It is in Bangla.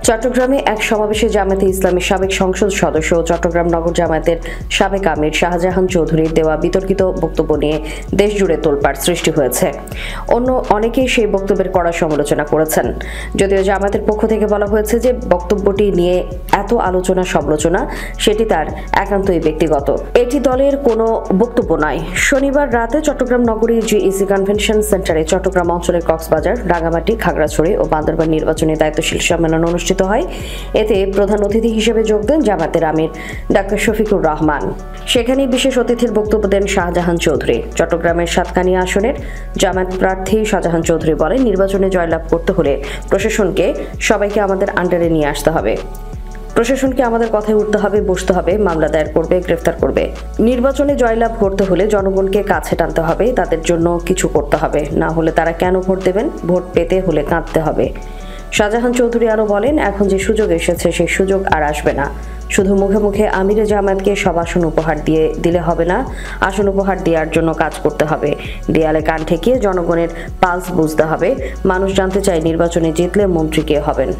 চট্টগ্রামে এক সমাবেশে জামায়াতে ইসলামীর সাবেক সংসদ সদস্য ও চট্টগ্রাম নগর জামায়াতের সাবেক আমির শাহজাহান চৌধুরীর দেওয়া বিতর্কিত বক্তব্য নিয়ে দেশজুড়ে তোলপাড় সৃষ্টি হয়েছে। অন্য অনেকেই সেই বক্তব্যের কড়া সমালোচনা করেছেন। যদিও জামায়াতের পক্ষ থেকে বলা হয়েছে যে বক্তব্যটি নিয়ে এত আলোচনা সমালোচনা সেটি তার একান্তই ব্যক্তিগত, এটি দলের কোনো বক্তব্য নয়। শনিবার রাতে চট্টগ্রাম নগরীর জিইসি কনভেনশন সেন্টারে চট্টগ্রাম অঞ্চলের কক্সবাজার, রাঙ্গামাটি, খাগড়াছড়ি ও বান্দরবান নির্বাচনী দায়িত্বশীল সম্মেলন অনুষ্ঠিত হয়। এতে প্রধান অতিথি হিসেবে যোগ দেন জামায়াতের আমির ডাক্তার শফিকুর রহমান। সেখানে বিশেষ অতিথির বক্তব্য দেন শাহজাহান চৌধুরী। চট্টগ্রামের সাতকানিয়া আসনের জামায়াত প্রার্থী শাহজাহান চৌধুরী বলেন, নির্বাচনে জয়লাভ করতে হলে প্রশাসনকে সবাইকে আমাদের আন্ডারে নিয়ে আসতে হবে। প্রশাসনকে আমাদের কথায় উঠতে হবে, বসতে হবে, মামলা দায়ের করবে, গ্রেফতার করবে। নির্বাচনে জয়লাভ করতে হলে জনগণকে কাছে টানতে হবে, তাদের জন্য কিছু করতে হবে, না হলে তারা কেন ভোট দেবেন? ভোট পেতে হলে কাঁদতে হবে। শাহজাহান চৌধুরী আরও বলেন, এখন যে সুযোগ এসেছে সেই সুযোগ আর আসবে না। শুধু মুখে মুখে আমিরে জামায়াতকে সব আসন উপহার দিলে হবে না, আসন উপহার দেওয়ার জন্য কাজ করতে হবে। দেয়ালে কান ঠেকিয়ে জনগণের পালস বুঝতে হবে। মানুষ জানতে চায় নির্বাচনে জিতলে মন্ত্রী কে হবেন।